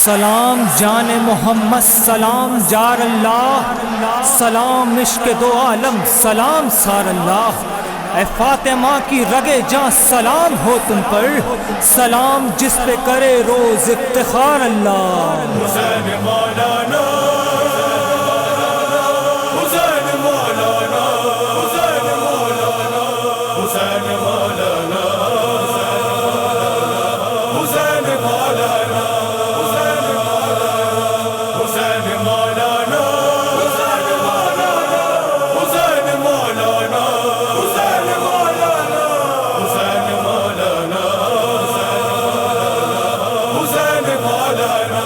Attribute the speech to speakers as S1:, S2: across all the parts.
S1: سلام جان محمد، سلام جار اللہ، سلام عشق دو عالم، سلام سار اللہ۔ اے فاطمہ کی رگے جاں سلام ہو تم پر، سلام جس پہ کرے روز افتخار اللہ۔
S2: حسین مولانا، حسین مولانا، حسین مولانا، حسین مولانا، حسین مولانا، حسین مولانا، حسین مولانا، حسین مولانا، حسین مولانا، حسین مولانا، حسین مولانا،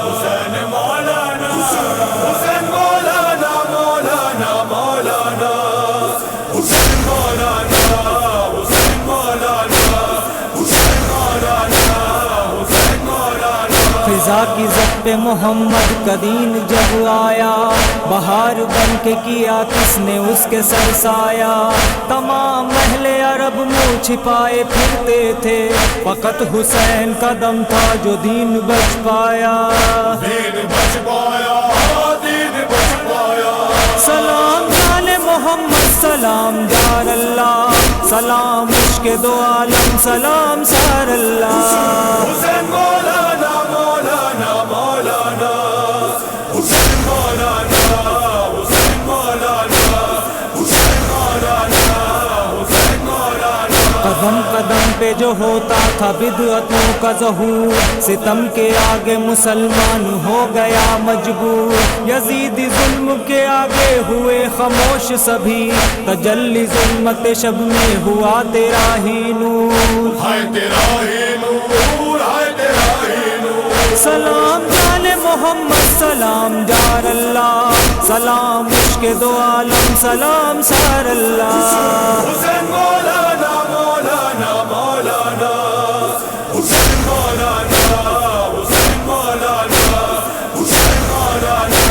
S2: حسین مولانا، حسین مولانا، مولانا مولانا، حسین مولانا، حسین مولانا، حسین مولانا، حسین مولانا۔
S1: فضا کی ضبط محمد کا دین جب آیا، بہار بن کے کیا کس نے اس کے سر سایہ۔ تمام اہل عرب منہ چھپائے پھرتے تھے، فقط حسین کا دم تھا جو دین بچ پایا۔
S2: دین بچ پایا، دین بچ پایا۔
S1: سلام جان محمد، سلام جار اللہ، سلام عشق دو عالم، سلام سار اللہ۔
S2: حسین مولانا، مولانا مولانا، حسین مولانا، حسین مولانا، حسین مولانا، حسین مولانا۔
S1: قدم قدم پہ جو ہوتا تھا بدعتوں کا ظہور، ستم کے آگے مسلمان ہو گیا مجبور۔ یزیدی ظلم کے آگے ہوئے خاموش سبھی، تجلی ظلمت شب میں ہوا تیرا ہی نور۔
S2: ہائے تیرا ہی نور، ہائے تیرا ہی نور۔
S1: سلام جان محمد، سلام جار اللہ، سلام عشق دو عالم، سلام سار اللہ۔
S2: حسین مولانا، مولانا مولانا، حسین مولانا، حسین مولانا، حسین مولانا،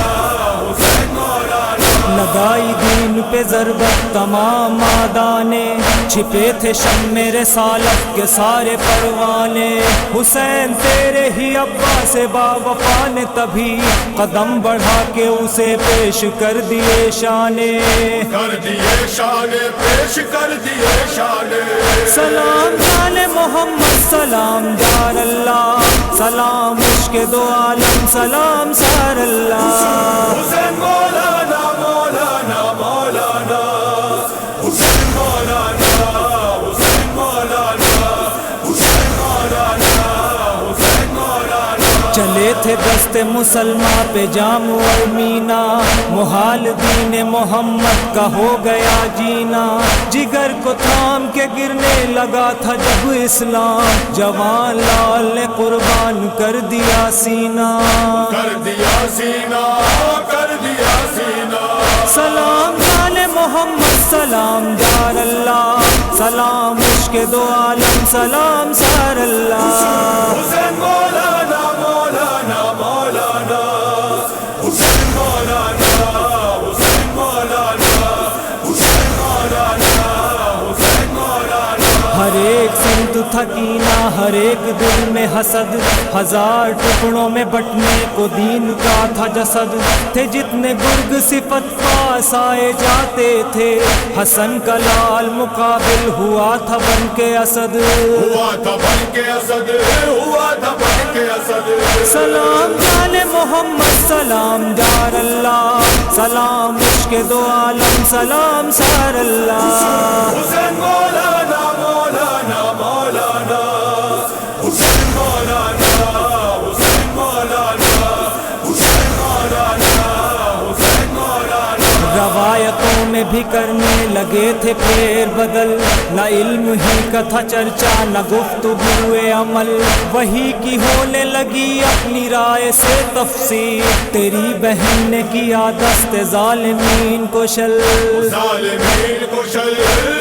S2: حسین مولانا۔
S1: لگائی دین پہ ضربت تمام آدھا نے، چھپے تھے شم میرے سالک کے سارے پروانے۔ حسین تیرے ہی ابا سے با وفا نے تبھی قدم بڑھا کے اسے پیش کر دیے شانے۔
S2: کر دیے شانے، پیش کر دیے شانے۔
S1: سلام جان محمد، سلام جار اللہ، سلام عشق دو عالم، سلام سار اللہ۔
S2: حسین مولانا، مولانا مولانا، حسین مولانا، حسین مولانا، حسین مولانا، حسین مولانا۔
S1: چلے تھے دست مسلماں پہ جام اور مینا، محال دین محمد کا ہو گیا جینا۔ جگر کو تھام کے گرنے لگا تھا جب اسلام، جوان لال نے قربان کر دیا سینہ۔
S2: کر دیا سینہ، کر دیا سینہ۔
S1: سلام جان محمد، سلام جار اللہ، سلام عشق دو عالم، سلام سار اللہ۔
S2: حسین مولانا، مولانا مولانا، حسین مولانا، حسین مولانا، حسین مولانا، حسین مولانا۔
S1: ہر ایک سمت تھا کینہ، ہر ایک دل میں حسد، ہزار ٹکڑوں میں بٹنے کو دین کا تھا جسد۔ تھے جتنے گرگ صفت پاس آئے جاتے تھے، حسن کا لال مقابل ہوا تھا بن کے اسد۔
S2: ہوا تھا بن کے اسد، ہوا تھا بن کے اسد۔
S1: سلام جان محمد، سلام جار اللہ، سلام عشق دو عالم، سلام سار اللہ۔
S2: حسین مولانا، مولانا مولانا، حسین مولانا، حسین مولانا، حسین مولانا، حسین مولانا۔
S1: روایتوں میں بھی کرنے لگے تھے پھیر بدل، نہ علم ہی کا تھا چرچا، نہ گفتگو عمل، وہی کی ہونے لگی اپنی رائے سے تفسیر۔ تیری بہن نے کیا دست ظالمین کو شل،
S2: ظالمین کو شل،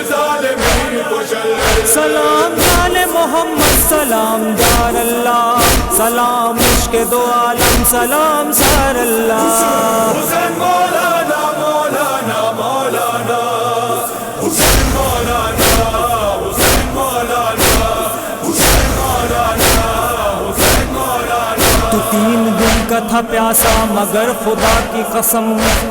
S2: ظالمین کو شل۔
S1: سلام جان محمد، سلام جار اللہ، سلام عشق دو عالم، سلام سار اللہ۔
S2: حسین مولانا، مولانا مولانا، حسین مولانا، حسین مولانا، حسین مولانا، حسین مولانا۔
S1: تو تین تھا پیاسا مگر خدا کی قسم،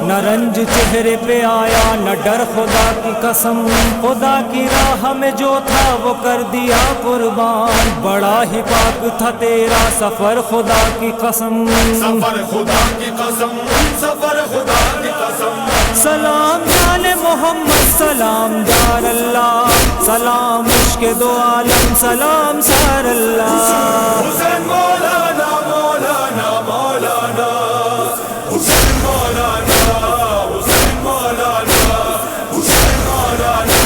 S1: نہ رنج چہرے پہ آیا نہ ڈر خدا کی قسم، خدا کی راہ میں جو تھا وہ کر دیا قربان، بڑا ہی پاک تھا تیرا سفر خدا کی قسم،
S2: سفر خدا کی قسم، سفر خدا کی قسم۔
S1: سلام جان محمد سلام یار اللہ، سلام عشق دو عالم سلام سار اللہ،
S2: حسین مولانا مولانا مولانا، حسین مولانا حسین مولانا، حسین مولانا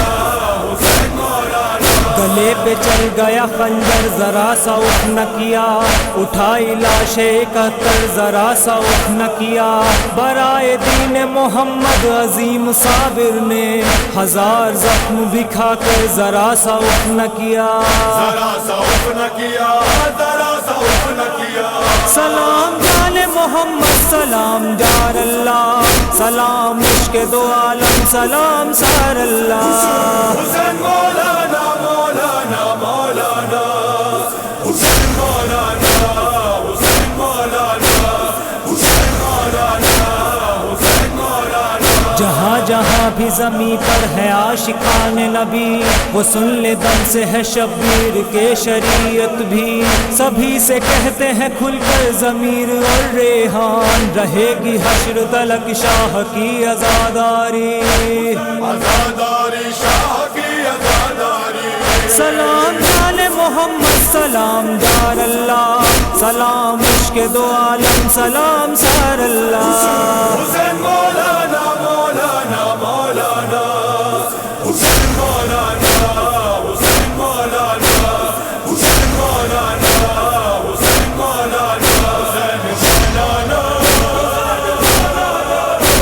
S2: حسین مولانا۔
S1: گلے پہ چل گیا خنجر ذرا سا اٹھ نہ کیا، اٹھائی لاش 71 ذرا سا اٹھ نہ کیا، برائے دین محمد عظیم صابر نے 1000 زخم بھی کھا کر ذرا سا اٹھ نہ کیا،
S2: ذرا سا اٹھ نہ کیا، ذرا سا اٹھ نہ کیا۔
S1: سلام جان محمد سلام یار اللہ، سلام عشق دو عالم سلام سار اللہ،
S2: حسین مولانا مولانا مولانا، حسین مولانا حسین مولانا، حسین مولانا حسین مولانا۔
S1: جہاں جہاں بھی زمین پر ہے عاشقان نبی، وہ سن لے دم سے ہے شبیر کے شریعت بھی، سبھی سے کہتے ہیں کھل کر ضمیر اور ریحان، رہے گی حشر تلک شاہ کی عزاداری،
S2: عزاداری شاہ کی عزاداری۔
S1: سلام جان محمد سلام یار اللہ، سلام عشق دو عالم سلام سار اللہ،
S2: حسین مولانا مولانا مولانا، حسین مولانا حسین مولانا، حسین مولانا حسین مولانا، حسین مولانا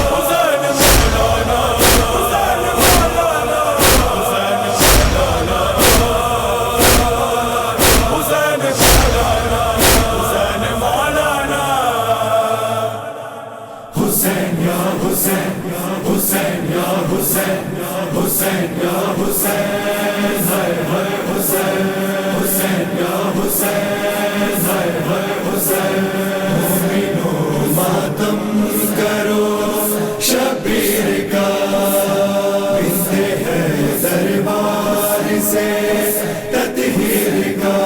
S2: حسین مولانا، حسین مولانا حسین مولانا، حسین یا حسین حسین یا حسین، حسین یا حسین، ہائے ہائے حسین، حسین یا حسین، ہائے ہائے حسین۔ مومنو ماتم کرو شبیر کا، بنتے ہیں دربار سے تطہیر کا،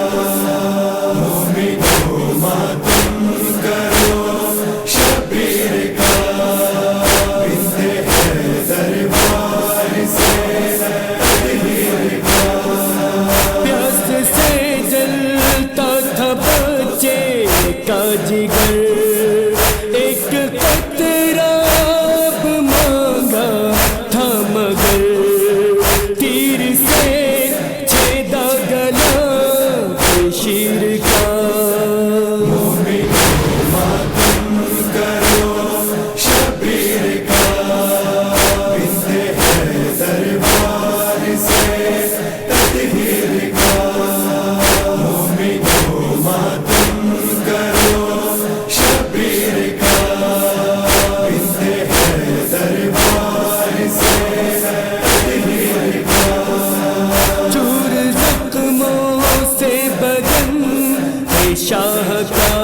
S2: مومنو ماتم کرو شبیر کا، بنتے ہیں دربار سے تطہیر کا۔
S1: پیاس سے جلتا تھا بچے کا جگر، ایک قطرہ آب مانگا تھا مگر، تیر سے چھیدا گلا شیر کا،
S2: مومنو ماتم کرو شبیر کا، بنتے ہیں دربار سے تطہیر کا، مومنو ماتم کرو شبیر کا، بنتے ہیں دربار سے تطہیر کا۔
S1: چور زخموں سے بدن ہے شاہ کا،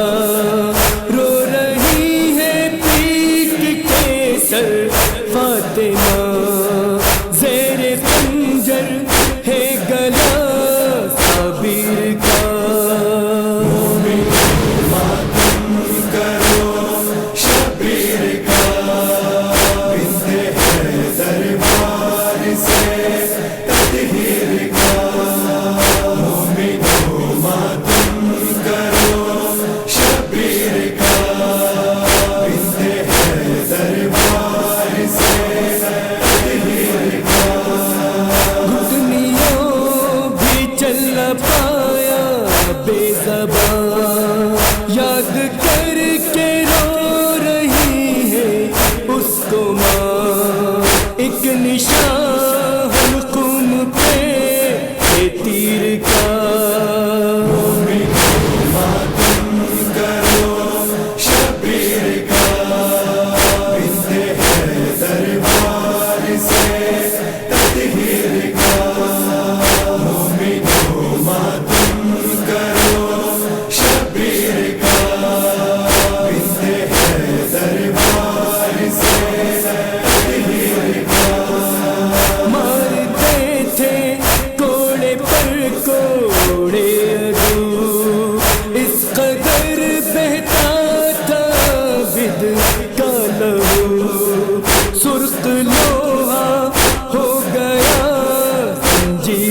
S1: رو رہی ہے پیٹ کے سر فاطمہ، زیر خنجر ہے گلا صابر کا،
S2: مومنو ماتم کرو شبیر کا، بنتے ہیں دربار سے تطہیر کا، مومنو ماتم کرو شبیر کا، بنتے ہیں دربار سے تطہیر کا۔
S1: گھٹنیوں بھی چل نہ پایا بے زبان، یاد کر کے رو رہی ہے اس کو ماں، ایک نشان حلقوم پہ ہے تیر کا،
S2: مومنو ماتم کرو شبیر کا، بنتے ہیں دربار سے تطہیر کا، مومنو ماتم کرو شبیر کا،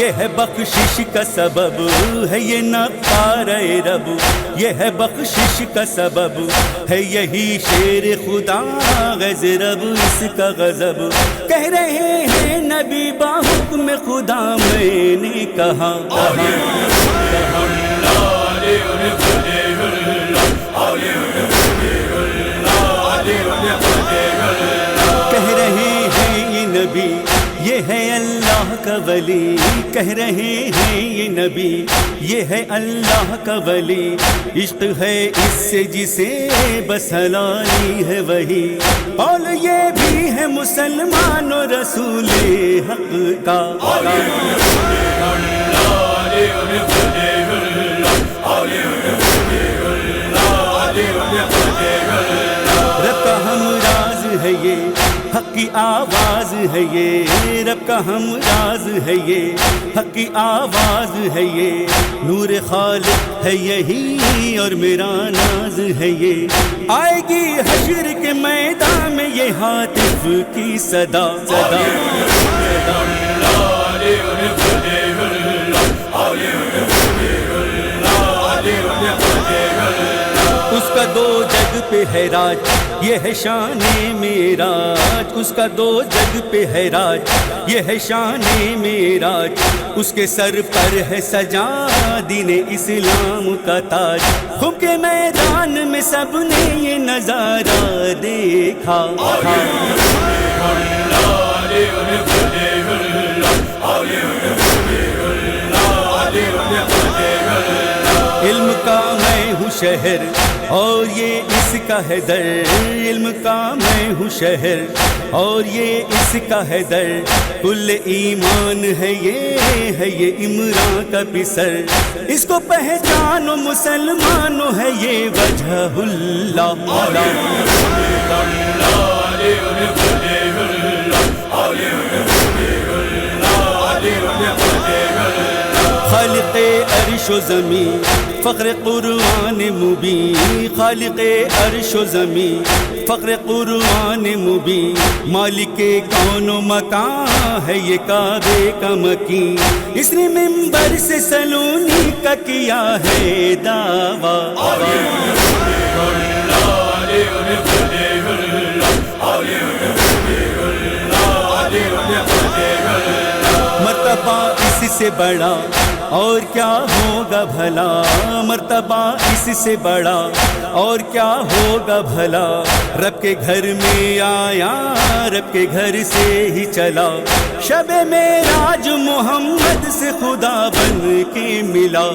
S3: یہ ہے بخشش کا سبب ہے یہ نقار رب، یہ ہے بخشش کا سبب ہے یہی شیر خدا غز رب اس کا غضب، کہہ رہے ہیں نبی باحکم خدا میں نے کہا کہہ رہے ہیں یہ نبی یہ ہے اللہ کا ولی، کہہ رہے ہیں یہ نبی یہ ہے اللہ کا ولی، عشق ہے اس سے جسے بس حلالی ہے وہی، اور یہ بھی ہے مسلمان و رسول حق کا رب کا ہم راز ہے یہ حق کی آواز ہے یہ، رب کا ہم راز ہے یہ حق کی آواز ہے یہ، نور خالق ہے یہی اور میرا ناز ہے یہ، آئے گی حشر کے میدان میں یہ ہاتف کی صدا صدا اس کا دو جگ پہ ہے راج یہ ہے شان معراج، اس کا دو جگ پہ ہے راج یہ ہے شان معراج، اس کے سر پر ہے سجا دین اسلام کا تاج، خم کے میدان میں سب نے یہ نظارہ دیکھا علم کا میں ہوں شہر اور یہ اس کا ہے در، علم کا میں ہوں شہر اور یہ اس کا ہے در، کل ایمان ہے یہ عمران کا پسر، اس کو پہچانو مسلمانوں ہے یہ وجہ اللہ خالق عرش و زمین فخر قرآن مبین، خالق عرش و زمین فخر قرآن مبین، مالک کون و مکان ہے یہ کعبے کا مکین، اس نے منبر سے سلونی کا کیا ہے دعویٰ مرتبہ اس سے بڑا اور کیا ہوگا بھلا، مرتبہ اس سے بڑا اور کیا ہوگا بھلا، رب کے گھر میں آیا رب کے گھر سے ہی چلا، شب معراج محمد سے خدا بن کے ملا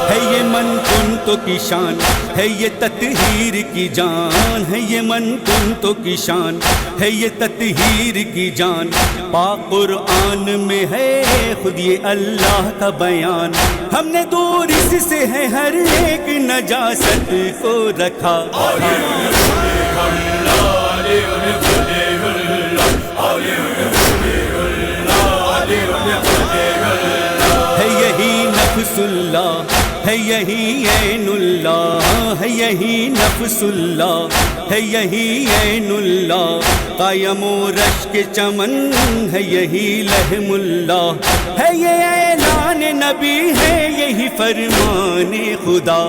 S3: ہے یہ من کن تو کی شان ہے یہ تطہیر کی جان، ہے یہ من کن تو کی شان ہے یہ تطہیر کی جان، پاک قرآن میں ہے خود یہ اللہ کا بیان، ہم نے دور اس سے ہے ہر ایک نجاست کو رکھا ہے یہی نفس اللہ ہے یہی عین اللہ، ہے یہی نفس اللہ ہے یہی عین اللہ، قائم و رش کے چمن ہے یہی لحم اللہ، ہے یہ اعلان نبی ہے یہی فرمان خدا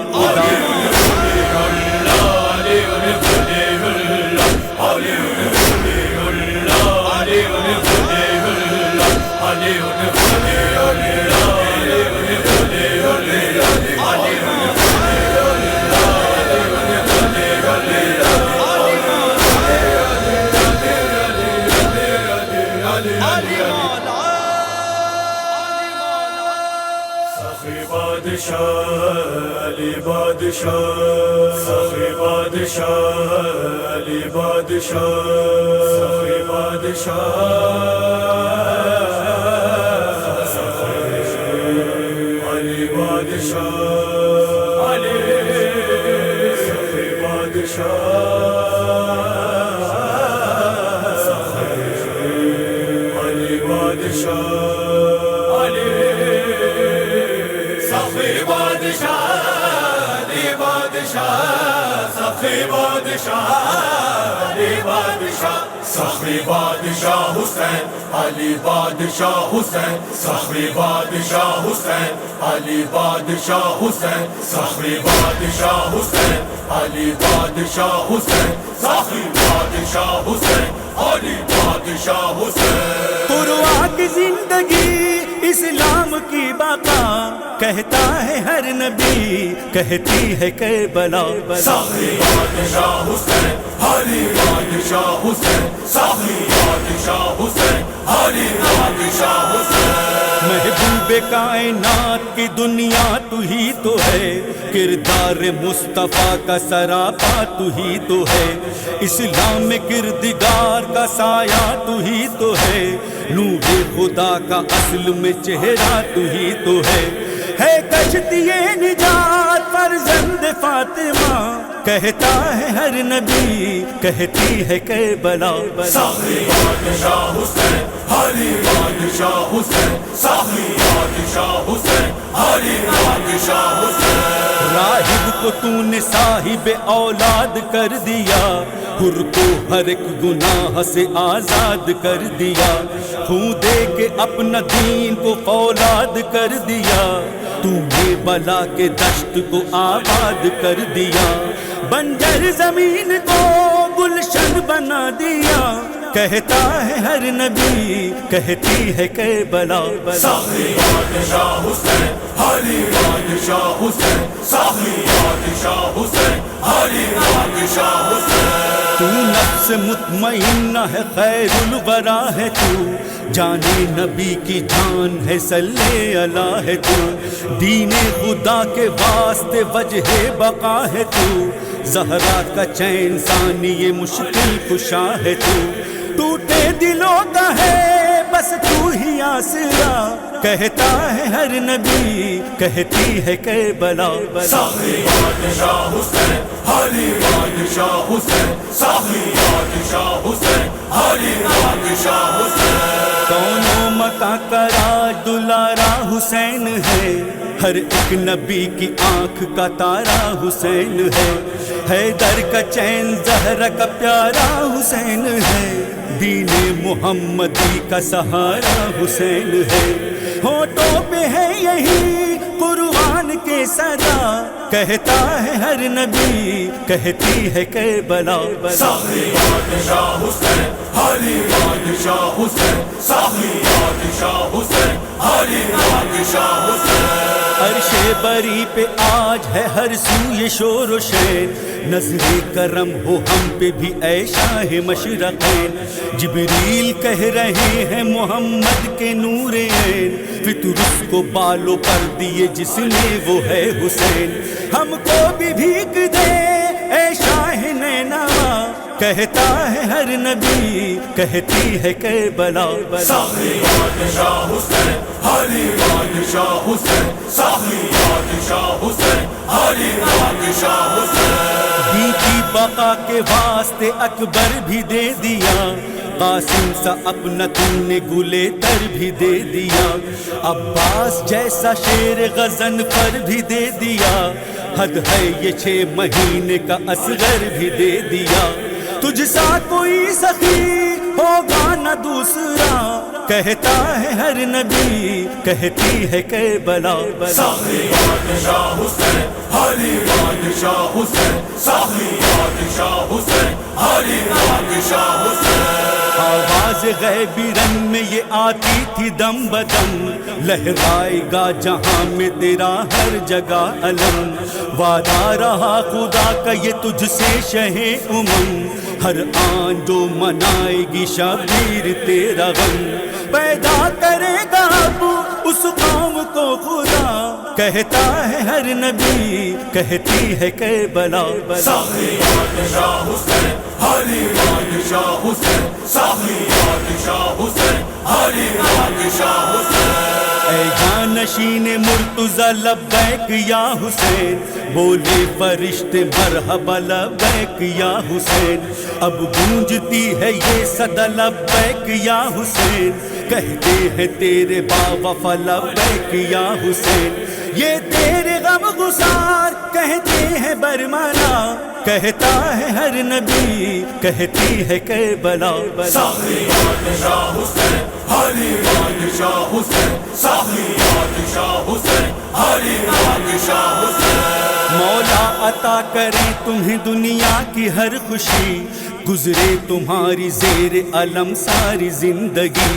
S2: علی بادشاہ سخی بادشاہ علی بادشاہ سخی بادشاہ علی بادشاہ علی سخی بادشاہ علی بادشاہ سخی علی بادشاہ علی بادشاہ سخی بادشاہ حسین علی بادشاہ حسین سخی بادشاہ حسین علی بادشاہ حسین سخی بادشاہ حسین علی بادشاہ حسین سخی بادشاہ حسین علی بادشاہ حسین
S3: قرآن کی زندگی اسلام کی بقا کہتا ہے ہر نبی کہتی ہے کربلا
S2: سخی بادشاہ حسین علی بادشاہ حسین سخی بادشاہ حسین علی بادشاہ حسین
S3: محبوب کائنات کی دنیا تو ہی تو ہے کردار مصطفیٰ کا سراپا تو ہی تو ہے اسلام میں کردگار کا سایہ تو ہی تو ہے نور خدا کا اصل میں چہرہ تو ہی تو ہے کشتی نجات فرزند فاطمہ کہتا ہے ہر نبی کہتی ہے کربلا
S2: سخی بادشاہ حسین علی بادشاہ حسین سخی بادشاہ حسین علی بادشاہ حسین
S3: راہب کو تو نے صاحب اولاد کر دیا حر کو ہر ایک گناہ سے آزاد کر دیا خون دے کے اپنا دین کو فولاد کر دیا تو نے بلا کے دشت کو آباد کر دیا بنجر زمین کو گلشن بنا دیا کہتا ہے ہر نبی کہتی ہے کربلا
S2: سخی بادشاہ حسین علی بادشاہ حسین سخی بادشاہ حسین علی بادشاہ حسین
S3: تو نفس مطمئنہ ہے خیر الورا ہے تو جانے نبی کی جان ہے صلی اللہ ہے تو دین خدا کے واسطے وجہ بقا ہے تو زہرا کا چین ثانی یہ مشکل کشا ہے تو ٹوٹے دلوں کا ہے بس تو ہی آسرا کہتا ہے ہر نبی کہتی ہے کربلا
S2: سخی بادشاہ حسین علی بادشاہ حسین سخی بادشاہ حسین علی بادشاہ حسین
S3: کون و مکان کا راج دلارا حسین ہے ہر ایک نبی کی آنکھ کا تارا حسین ہے حیدر کا چین زہرا کا پیارا حسین ہے دین محمدی کا سہارا حسین ہے ہونٹوں پہ ہے یہی قرآن کے صدا کہتا ہے ہر نبی کہتی ہے کربلا
S2: سخی بادشاہ حسین علی بادشاہ حسین سخی بادشاہ حسین علی بادشاہ حسین
S3: عرش بری پہ آج ہے ہر سو یہ شور و شین نظر کرم ہو ہم پہ بھی اے شاہ مشرقین جبریل کہہ رہے ہیں محمد کے نور عین فطر اس کو بالوں پر دیے جس نے وہ ہے حسین ہم کو بھی بھیگ دے اے شاہ نینوا کہتا ہے ہر نبی کہتی ہے کربلا
S2: سخی بادشاہ حسین علی بادشاہ حسین سخی بادشاہ حسین علی بادشاہ حسین
S3: دین کی بقا کے واسطے اکبر بھی دے دیا قاسم سا اپنا تم نے گلے تر بھی دے دیا عباس جیسا شیر غزن پر بھی دے دیا حد ہے یہ 6 مہینے کا اصغر بھی دے دیا تجھ سا کوئی سخی ہوگا نہ دوسرا کہتا ہے ہر نبی کہتی ہے کربلا
S2: سخی بادشاہ حسین علی بادشاہ حسین سخی بادشاہ حسین علی بادشاہ حسین
S3: آواز غیبی رنگ میں یہ آتی تھی دم بدم لہرائے گا جہاں میں تیرا ہر جگہ علم وعدہ رہا خدا کا یہ تجھ سے شہ ہر آن جو منائے گی شبیر تیرا غم پیدا کرے گا اب اس قوم کو خدا کہتا ہے ہر نبی کہتی ہے کربلا
S2: سخی بادشاہ حسین علی بادشاہ حسین سخی بادشاہ حسین علی بادشاہ حسین
S3: اے جانشین مرتضی لبیک یا حسین بولے فرشتے مرحبا لبیک یا حسین اب گونجتی ہے یہ صدا لبیک یا حسین کہتے ہیں تیرے باوفا لبیک یا حسین یہ تیرے غم گسار کہتے ہیں برمانا کہتا ہے ہر نبی، کہتی ہے کربلا،
S2: ساقیات شاہ حسین، حلیمات شاہ حسین، ساقیات شاہ حسین، حلیمات شاہ حسین۔
S3: مولا عطا کرے تمہیں دنیا کی ہر خوشی، گزرے تمہاری زیر علم ساری زندگی،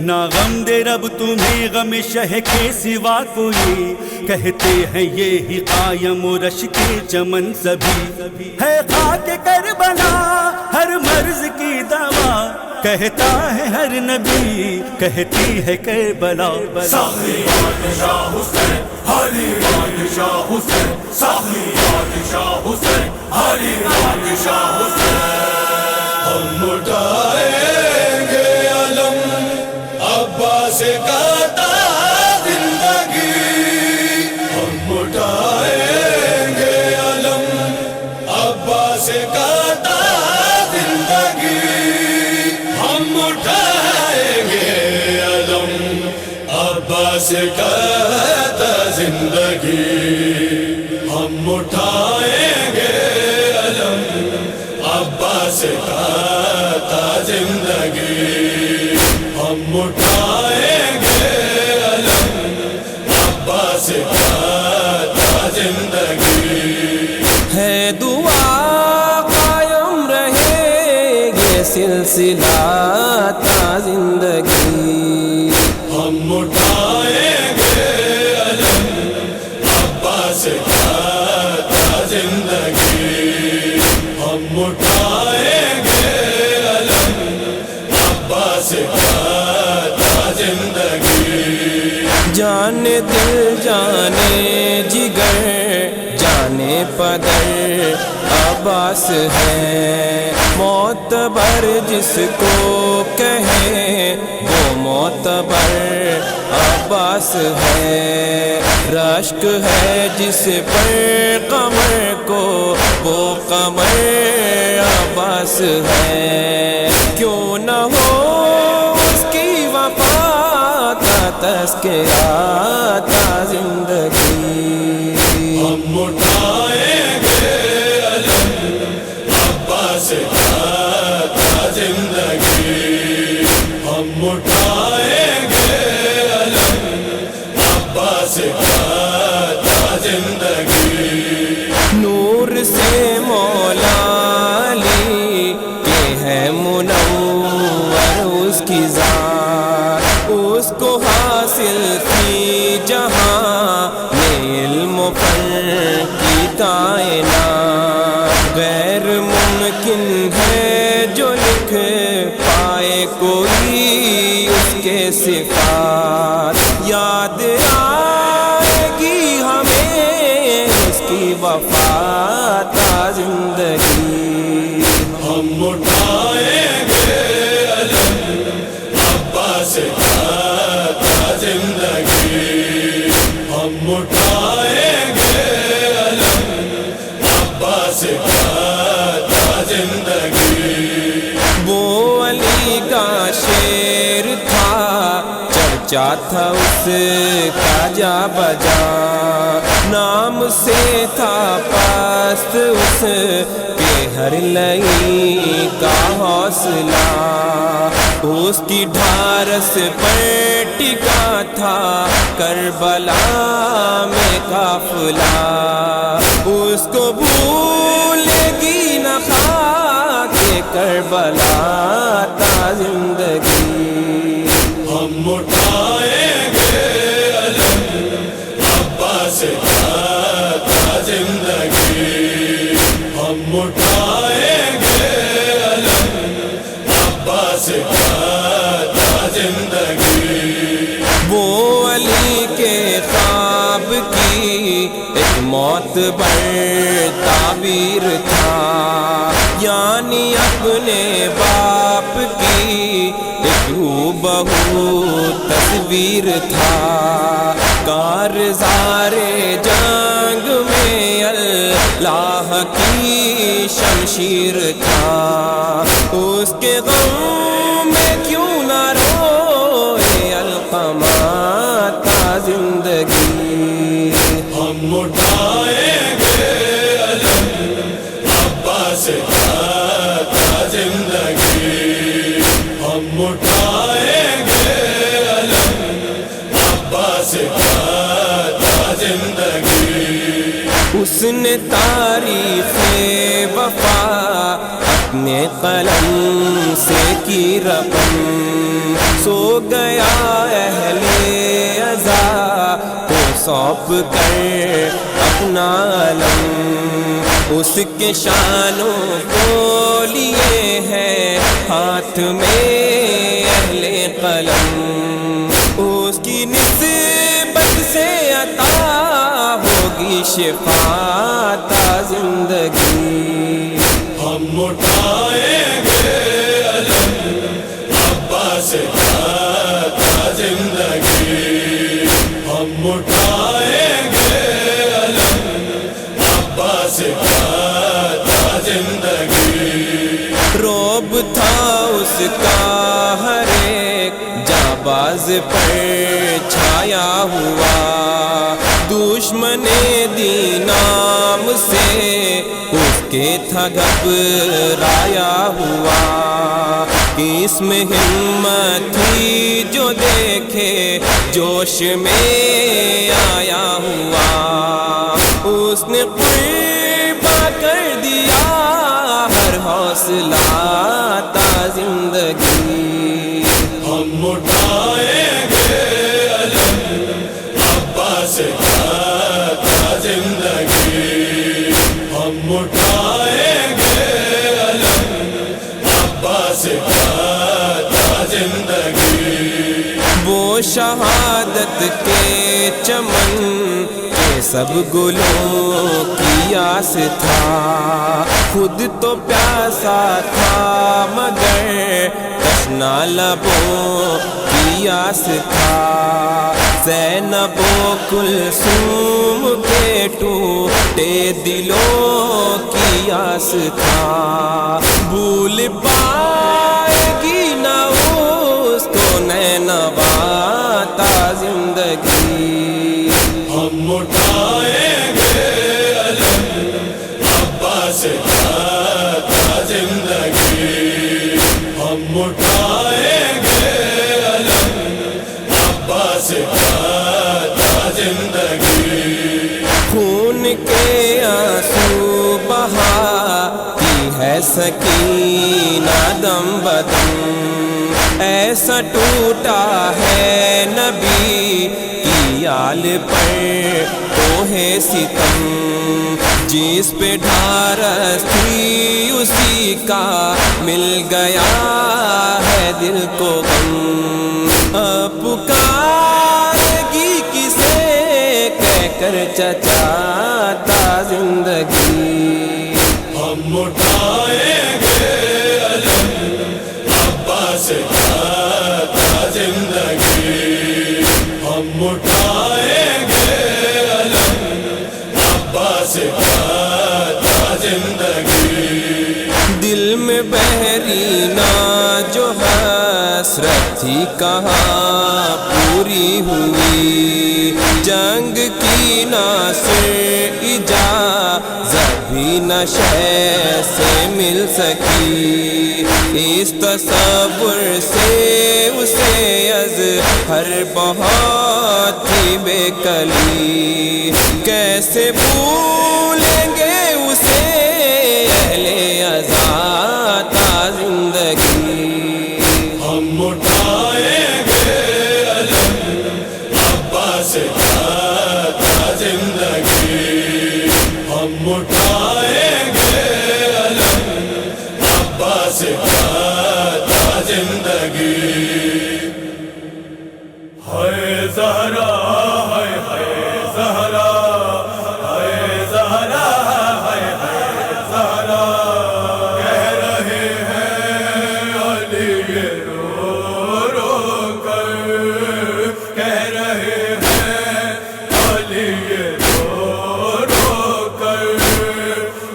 S3: نہ غم دے رب تمہیں غم شہ کے سوا کوئی، کہتے ہیں یہی قائم و رش کے چمن سبھی، ہے خاک کربلا ہر مرض کی دوا، کہتا ہے ہر نبی، کہتی ہے کربلا،
S2: ساقیات شاہ حسین، حلیمات شاہ حسین، ساقیات شاہ حسین، حلیمات شاہ حسین۔ ہم اٹھائیں گے علم عباس کا تاج زندگی، ہم اٹھائیں گے علم عباس کا تاج زندگی، ہم اٹھائیں گے علم عباس کا تاج زندگی، ہم اٹھائیں گے علم عباس کا تاج زندگی، ہم اٹھائیں گے علم عباس کا تاج زندگی۔
S4: ہے دعا قائم رہے یہ سلسلہ تا زندگی،
S2: ہم اٹھائیں گے علم عباس کا تاج زندگی، ہم اٹھائیں گے علم عباس کا تاج زندگی۔
S4: جانے دل جانے جگر جانے پدر عباس ہے، معتبر جس کو کہے وہ معتبر عباس ہے، رشک ہے جس پر قمر کو وہ قمر عباس ہے، کیوں نہ ہو اس کی وفا کا تذکرہ تا زندگی،
S2: ہم اٹھائیں گے علم عباس کا تاج زندگی، ہم اٹھائیں گے علم عباس کا تاج زندگی۔
S4: نور سے مولا علی کے ہے منور اس کی ذات، اس کو حاصل تھی جہاں میں علم و فن کی کائنات، غیر ممکن ہے جو لکھ پائے کوئی اس کے صفات، یاد آئے گی ہمیں اس کی وفا تا زندگی،
S2: ہم اٹھائیں گے علم عباس کا تاج زندگی، ہم اٹھائیں گے علم عباس کا تاج زندگی۔
S4: وہ علی کا شیر تھا چرچا تھا اس کا جا بجا، نام سے تھا پست اس کے ہر لئی کا حوصلہ، اس کی ڈھارس پر ٹکا تھا کربلا میں قافلہ، اس کو بھولے گی نہ خاک کربلا تا زندگی،
S2: ہم اٹھائیں گے علم عباس کا تاج زندگی، ہم اٹھائیں گے علم عباس کا تاج زندگی۔
S4: وہ علی کے خواب کی ایک معتبر تعبیر تھا، یعنی اپنے باپ کی ایک بہو تصویر تھا، کارزار جنگ میں اللہ کی شمشیر تھا، اس کے غم میں کیوں نہ روئے القمہ تا زندگی،
S2: ہم اٹھائیں گے علم عباس کا زندگی ہم اٹھائیں گے علم عباس کا زندگی
S4: اس نے تاریخ وفا اپنے قلم سے کی رقم سو گیا اہل عزا کو سونپ کر اپنا علم اس کے شانوں کو لیے ہے ہاتھ میں اہل قلم اس کی نسبت سے عطا ہوگی شفا تا زندگی
S2: ہم اٹھائیں گے علم عباس کا زندگی ہم اٹھائیں گے علم عباس کا زندگی
S4: روب تھا اس کا ہر ایک جانباز پر چھایا ہوا دشمن دین نام سے اس کے تھا گھبرایا ہوا اس میں ہمت تھی جو دیکھے جوش میں آیا ہوا اس نے قربا کر دیا ہر حوصلہ تا زندگی
S2: ہم اٹھائیں گے علم عباس کا زندگی ہم اٹھائیں گے علم عباس کا زندگی
S4: وہ شہادت کے چمن کے سب گلوں کی آس تھا خود تو پیاسا تھا مگر تشنا لبوں کی آس تھا زینب و کلثوم کے ٹوٹے دلوں کی آس تھا بھول پائے گی نہ اس کو نینوا تا زندگی
S2: ہم اٹھائیں گے علم عباس کا زندگی ہم اٹھائیں گے علم عباس کا زندگی
S4: خون کے آنسو بہاتی ہے سکینہ دم بدم ایسا ٹوٹا ہے نبی کی آل پر کوہ ستم جس پہ ڈھارس تھی اسی کا مل گیا ہے دل کو غم اب پکارے گی کسے کہہ کر چچا تا زندگی
S2: ہم اٹھائیں گے علم عباس کا زندگی ہم اٹھائیں گے علم عباس کا زندگی
S4: دل میں بحرینا جو حسرت تھی کہاں پوری ہوئی جنگ کی ناصر اجازت بھی نہ شے سے مل سکی اس تصور سے اسے اظہر بہت تھی بے کلی کیسے بھولیں گے اسے اہل عزا تا زندگی
S2: ہم اٹھائیں گے علم عباس کا زندگی ہم اٹھائیں گے علم عباس کا زندگی ہے زہرا ہے زہرا ہے زہرا ہے زہرا کہہ رہے ہیں علی رو رو کر کہہ رہے ہیں علی رو رو کر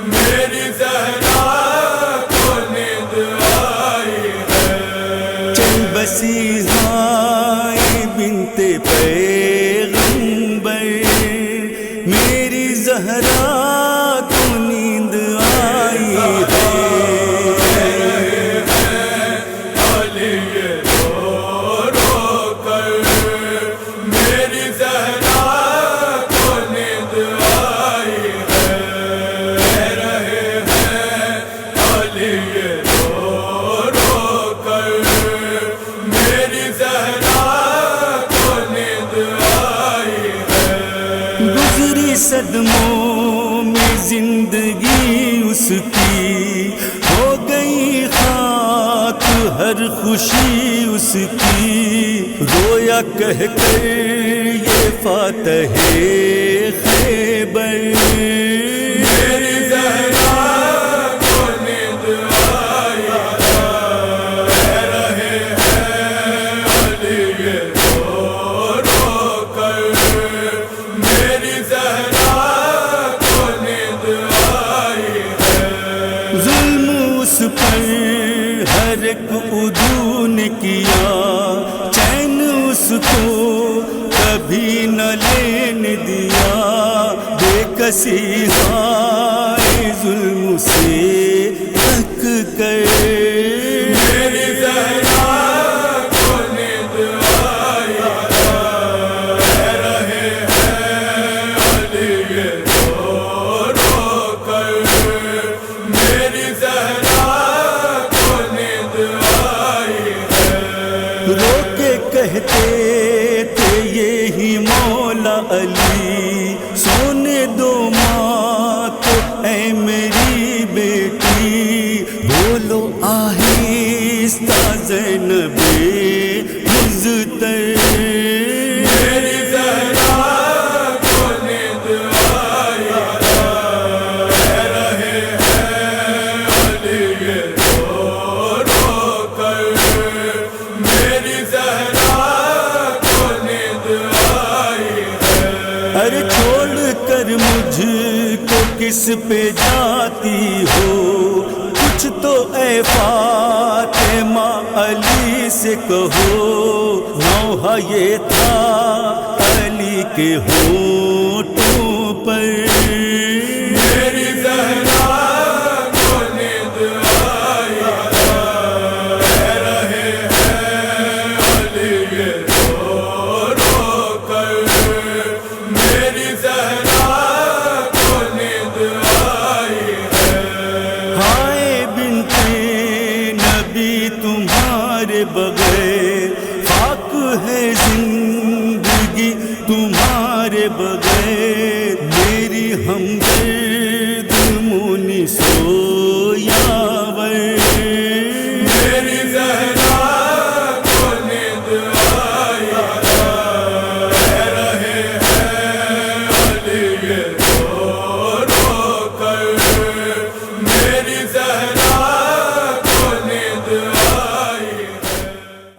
S2: میری زہرا کو نیند آئی ہے
S3: چل بسی ہائے بنت پیغمبر میری زہرا کو نیند آئی ہے آنکھوں میں زندگی اس کی ہو گئی خاک ہر خوشی اس کی رویا کہہ کر یہ فاتح خیبر
S2: میری زہرا کو نیند آئی کہہ رہے ہیں علی رو کر میری زہرا کو نیند آئی ہے
S3: ظلم اس پر ہر ایک عدو نے کیا چین اس کو کبھی نہ لینے دیا بے کسی ہائے ظلم سے تھک کر
S2: میری زہرا کو نیند آئی کہہ رہے ہیں علی رو کر میری زہرا کو نیند آئی ہے
S3: رو کے کہتے تھے یہی مولا علی سونے دو ماں تو اے میری بیٹی بولو آہستہ زینب مزتر
S2: میری زہرا کو نیند آئی کہہ رہے ہیں علی رو کر میری زہرا کو نیند آئی ہے
S3: ارے چھوڑ کر مجھ کو کس پہ جاتی ہو کچھ تو اے فاطمہ علی سے کہو نوحہ یہ تھا علی کے ہونٹوں پر
S2: میری زہرا کو نیند آئی کہہ رہے ہیں علی رو کر میری زہرا کو نیند آئی ہے
S3: ہائے بنت نبی تمہارے بغیر خاک ہے زندگی تمہارے بغیر